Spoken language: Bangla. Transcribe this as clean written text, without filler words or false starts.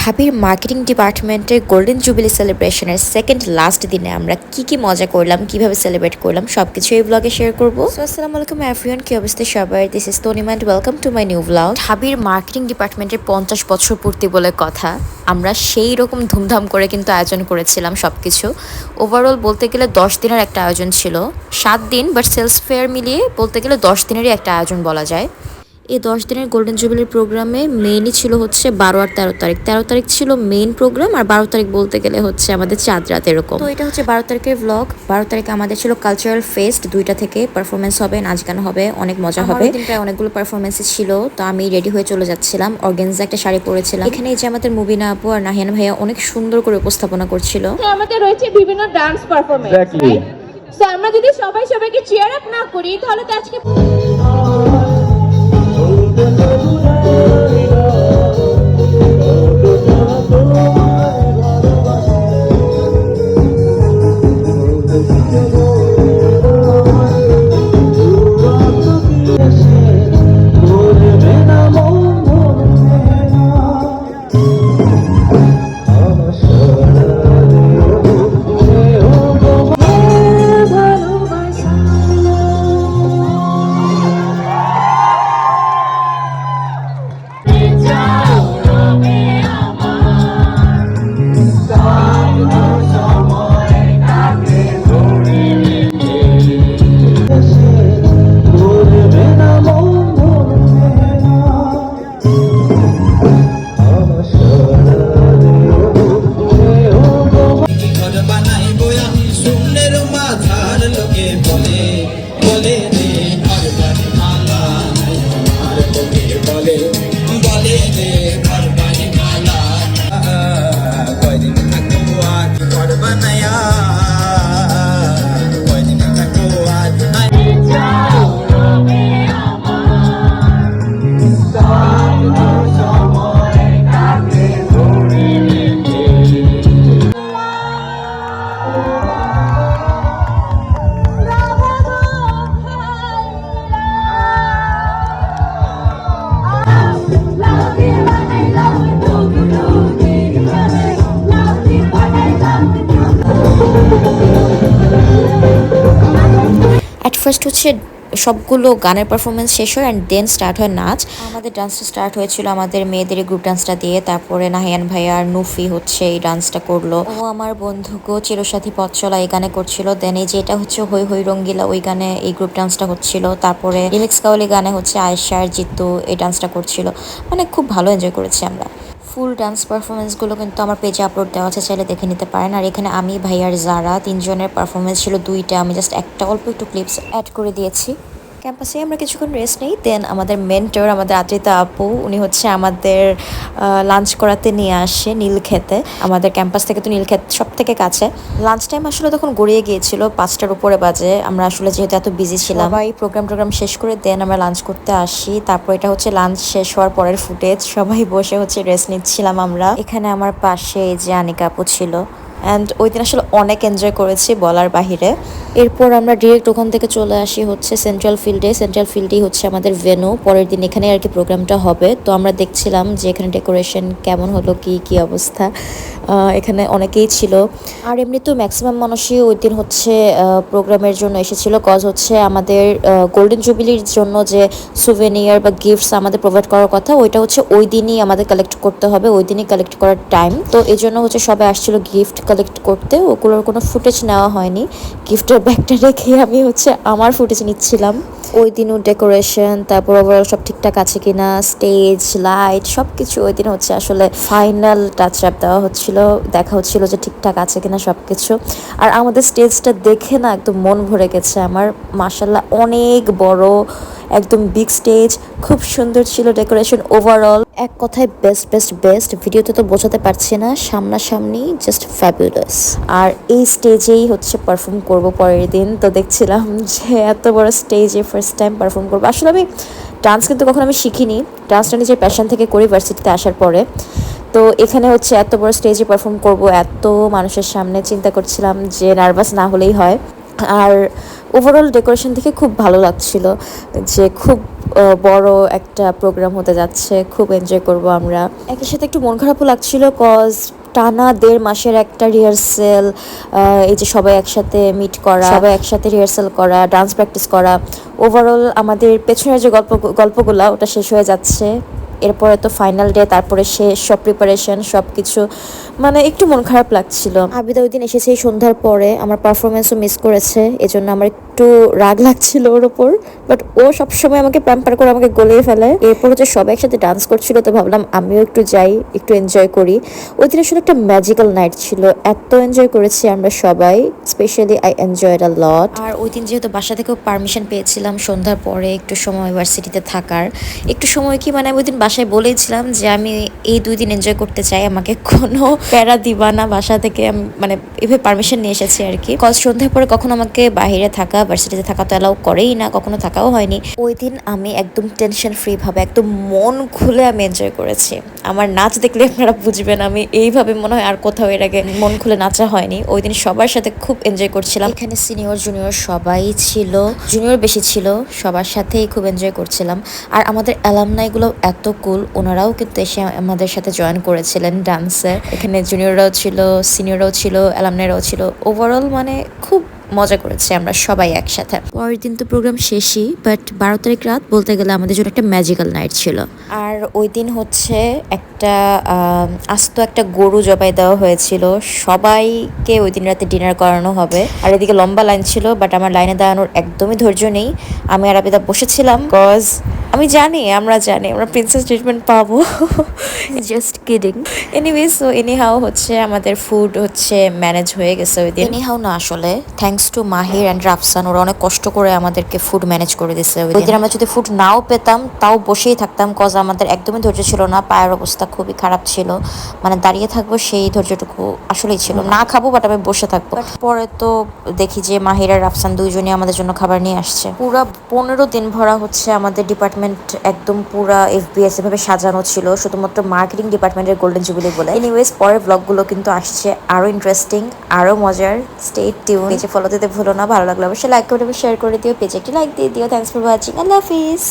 ঢাবির মার্কেটিং ডিপার্টমেন্টের গোল্ডেন জুবিলি সেলিব্রেশনের সেকেন্ড লাস্ট দিনে আমরা কি মজা করলাম, কিভাবে সেলিব্রেট করলাম সবকিছু এই ব্লগে শেয়ার করবো। সো আসসালামু আলাইকুম এভরিওয়ান, কি অবস্থা সবার? This is Tanima and welcome to my new blog. ঢাবির মার্কেটিং ডিপার্টমেন্টের 50 বছর পূর্তি বলে কথা, আমরা সেই রকম ধুমধাম করে কিন্তু আয়োজন করেছিলাম সবকিছু। ওভারঅল বলতে গেলে 10 দিনের একটা আয়োজন ছিল, 7 দিন, বাট সেলস ফেয়ার মিলিয়ে বলতে গেলে 10 দিনেরই একটা আয়োজন বলা যায়। এই 10 দিনের গোল্ডেন জুবিলির প্রোগ্রামে মেইনই ছিল হচ্ছে 12 আর 13 তারিখ। 13 তারিখ ছিল মেইন প্রোগ্রাম, আর 12 তারিখ বলতে গেলে হচ্ছে আমাদের চাঁদ রাত এরকম। তো এটা হচ্ছে 12 তারিখের ব্লগ। 12 তারিখে আমাদের ছিল কালচারাল ফেস্ট, 2টা থেকে পারফরমেন্স হবে, নাচ গান হবে, অনেক মজা হবে। প্রায় অনেকগুলো পারফরমেন্সে ছিল, তো আমি রেডি হয়ে চলে যাচ্ছিলাম। অর্গানজা একটা শাড়ি পরেছিলাম। এখানে এই যে আমাদের মুবিনা আপু আর নাহিয়ান ভাইয়া অনেক সুন্দর করে উপস্থাপনা করছিল। আমাদের রয়েছে বিভিন্ন ডান্স পারফরমেন্স, রাইট? সো আমরা যদি সবাইকে চিয়ার আপ না করি তাহলে তো আজকে ফার্স্ট হচ্ছে সবগুলো গানের পারফরমেন্স শেষ হয় অ্যান্ড দেন স্টার্ট হয় নাচ। আমাদের ডান্সটা স্টার্ট হয়েছিল আমাদের মেয়েদের গ্রুপ ডান্সটা দিয়ে, তারপরে নাহিয়ান ভাইয়া আর নুফি হচ্ছে এই ডান্সটা করলো। ও আমার বন্ধু গো চিরসাথী পথ চলা এই গানে করছিল। দেন এই যে এটা হচ্ছে হই হই রঙ্গিলা, ওই গানে এই গ্রুপ ডান্সটা হচ্ছিল। তারপরে রিমিক্স কাওয়ালি গানে হচ্ছে আয়েশা আর জিতু এই ডান্সটা করছিল। মানে খুব ভালো এনজয় করেছি আমরা। ফুল ডান্স পারফরমেন্সগুলো কিন্তু আমার পেজে আপলোড দেওয়া আছে, চাইলে দেখে নিতে পারেন। আর এখানে আমি ভাইয়ার জারা তিনজনের পারফরমেন্স ছিল 2টা, আমি জাস্ট একটা অল্প একটু ক্লিপস অ্যাড করে দিয়েছি। ক্যাম্পাসে আমরা কিছুক্ষণ রেস্ট নেই, দেন আমাদের মেন্টর আমাদের আদ্রিতা আপু উনি হচ্ছে আমাদের লাঞ্চ করাতে নিয়ে আসে নীলক্ষেতে। আমাদের ক্যাম্পাস থেকে তো নীলক্ষেত সব থেকে কাছে। লাঞ্চ টাইম আসলে তখন গড়িয়ে গিয়েছিল, 5টার উপরে বাজে। আমরা আসলে যেহেতু এত বিজি ছিলাম, সবাই প্রোগ্রাম শেষ করে দেন আমরা লাঞ্চ করতে আসি। তারপর এটা হচ্ছে লাঞ্চ শেষ হওয়ার পরের ফুটেজ, সবাই বসে হচ্ছে রেস্ট নিচ্ছিলাম আমরা। এখানে আমার পাশে এই যে আনিকা আপু ছিল, অ্যান্ড ওই দিন আসলে অনেক এনজয় করেছি বলার বাহিরে। এরপর আমরা ডিরেক্ট ওখান থেকে চলে আসি হচ্ছে সেন্ট্রাল ফিল্ডে। সেন্ট্রাল ফিল্ডেই হচ্ছে আমাদের ভেন্যু, পরের দিন এখানে আর কি প্রোগ্রামটা হবে। তো আমরা দেখছিলাম যে এখানে ডেকোরেশন কেমন হলো, কি অবস্থা। এখানে অনেকেই ছিল, আর এমনিতেও ম্যাক্সিমাম মানুষই ওই দিন হচ্ছে প্রোগ্রামের জন্য এসেছিল। কজ হচ্ছে আমাদের গোল্ডেন জুবিলির জন্য যে সুভেনিয়ার বা গিফটস আমাদের প্রোভাইড করার কথা, ওইটা হচ্ছে ওই দিনই আমাদের কালেক্ট করতে হবে, ওই দিনই কালেক্ট করার টাইম। তো এই জন্য হচ্ছে সবাই আসছিল গিফট কালেক্ট করতে। ওগুলোর কোনো ফুটেজ নেওয়া হয়নি, গিফটের ব্যাগটা রেখে আমি হচ্ছে আমার ফুটেজ নিচ্ছিলাম। ওই দিনও ডেকোরেশন, তারপর ওভারঅল সব ঠিকঠাক আছে কিনা, স্টেজ লাইট সব কিছু ওই দিন হচ্ছে আসলে ফাইনাল টাচ আপ দেওয়া হচ্ছিল, দেখা হচ্ছিল যে ঠিকঠাক আছে কিনা সব কিছু। আর আমাদের স্টেজটা দেখে না একদম মন ভরে গেছে আমার, মাশাল্লাহ অনেক বড়, একদম বিগ স্টেজ, খুব সুন্দর ছিল ডেকোরেশন ওভারঅল। এক কথায় বেস্ট। ভিডিওতে তো বোঝাতে পারছি না, সামনাসামনি জাস্ট ফ্যাবুলাস। আর এই স্টেজেই হচ্ছে পারফর্ম করব পরের দিন। তো দেখছিলাম যে এত বড় স্টেজে ফার্স্ট টাইম পারফর্ম করবো। আসলে আমি ডান্স কিন্তু কখনো আমি শিখিনি, ডান্সটা নিজের প্যাশন থেকে করি ভার্সিটিতে আসার পরে। তো এখানে হচ্ছে এত বড় স্টেজে পারফর্ম করব এত মানুষের সামনে, চিন্তা করছিলাম যে নার্ভাস না হলেই হয়। আর ওভারঅল ডেকোরেশন দেখে খুব ভালো লাগছিল যে খুব বড় একটা প্রোগ্রাম হতে যাচ্ছে, খুব এনজয় করব আমরা। একই সাথে একটু মন খারাপও লাগছিল কজ টানা 1.5 মাসের একটা রিহার্সেল, এই যে সবাই একসাথে মিট করা, সবাই একসাথে রিহার্সেল করা, ডান্স প্র্যাকটিস করা, ওভারঅল আমাদের পেছনের যে গল্পগুলা ওটা শেষ হয়ে যাচ্ছে। এরপরে তো ফাইনাল ডে, তারপরে শেষ সব প্রিপারেশন সব কিছু, মানে একটু মন খারাপ লাগছিল। আবিদা ওই দিন এসেছে সন্ধ্যার পরে, আমার পারফরমেন্সও মিস করেছে, এজন্য আমার একটু রাগ লাগছিল ওর ওপর। বাট ও সবসময় আমাকে প্যাম্পার করে আমাকে গলিয়ে ফেলে। এরপর হচ্ছে সবাই একসাথে ডান্স করছিল, তো ভাবলাম আমিও একটু যাই, একটু এনজয় করি। ওই দিন আসলে একটা ম্যাজিক্যাল নাইট ছিল, এত এনজয় করেছি আমরা সবাই, স্পেশালি আই এনজয়েড আ লট। আর ওই দিন যেহেতু বাসা থেকেও পারমিশন পেয়েছিলাম সন্ধ্যার পরে একটু সময় ইউনিভার্সিটিতে থাকার, একটু সময় কি মানে ওই দিন বাসায় বলেছিলাম যে আমি এই 2 দিন এনজয় করতে চাই, আমাকে কোনো প্যারা দিবা না বাসা থেকে, আমি মানে এভাবে পারমিশন নিয়ে এসেছি আর কি। কজ সন্ধ্যার পরে কখনো আমাকে বাইরে থাকা, ভার্সিটিতে থাকা তো অ্যালাউ করেই না, কখনো থাকাও হয়নি। ওই দিন আমি একদম টেনশন ফ্রি ভাবে একদম মন খুলে আমি এনজয় করেছি। আমার নাচ দেখলে আপনারা বুঝবেন আমি এইভাবে মনে হয় আর কোথাও এর আগে মন খুলে নাচা হয়নি। ওই দিন সবার সাথে খুব এনজয় করছিলাম, এখানে সিনিয়র জুনিয়র সবাই ছিল, জুনিয়র বেশি ছিল, সবার সাথেই খুব এনজয় করছিলাম। আর আমাদের অ্যালামনাইগুলো এত কুল, ওনারাও কিন্তু এসে আমাদের সাথে জয়েন করেছিলেন ডান্সে। এখানে জুনিয়ররাও ছিল, সিনিয়ররাও ছিল, অ্যালামনাইরাও ছিল। ওভারঅল মানে খুব মজা করেছি আমরা সবাই একসাথে। পরের দিন তো প্রোগ্রাম শেষই, বাট 12 তারিখ রাত বলতে গেলে আমাদের জন্য একটা ম্যাজিক্যাল নাইট ছিল। আর ওই দিন হচ্ছে একটা আস্ত একটা গরু জবাই দেওয়া হয়েছিল, সবাইকে ওই দিন রাতে ডিনার করানো হবে। আর এদিকে লম্বা লাইন ছিল, বাট আমার লাইনে দাঁড়ানোর একদমই ধৈর্য নেই। আমি আর আবিদা বসেছিলাম, কজ আমি জানি আমরা প্রিন্সেস ট্রিটমেন্ট পাবো, just kidding. Anyway so anyhow হচ্ছে আমাদের ফুড হচ্ছে ম্যানেজ হয়ে গেছে ওই দিন। এনিহাও না, আসলে thanks to Mahir and Rafsan, ওরা অনেক কষ্ট করে আমাদেরকে ফুড ম্যানেজ করে দিছে ওই দিন। আমরা যদি ফুড নাও পেতাম তাও বসেই থাকতাম, কজ আমাদের একদমই ধৈর্য ছিল না, পায়ের অবস্থা খুবই খারাপ ছিল, মানে দাঁড়িয়ে থাকবো সেই ধৈর্যটুকু আসলেই ছিল না। খাবো বাট আমি বসে থাকবো। পরে তো দেখি যে মাহির আর রাফসান দুইজনই আমাদের জন্য খাবার নিয়ে আসছে। পুরা 15 দিন ভরা হচ্ছে আমাদের ডিপার্টমেন্ট একদম পুরা FBS এভাবে সাজানো ছিল, শুধুমাত্র মার্কেটিং ডিপার্টমেন্টের গোল্ডেন জুবিলি বলে। এনিওয়েজ পরের ব্লগগুলো কিন্তু আসছে আরো ইন্টারেস্টিং, আরো মজার। Stay tune. পেজে ফলো দিতে ভুলো না, ভালো লাগলে অবশ্যই লাইক করে শেয়ার করে দিও, পেজে একটি লাইক দিয়ে দিও। Thanks for watching, Allah Hafiz.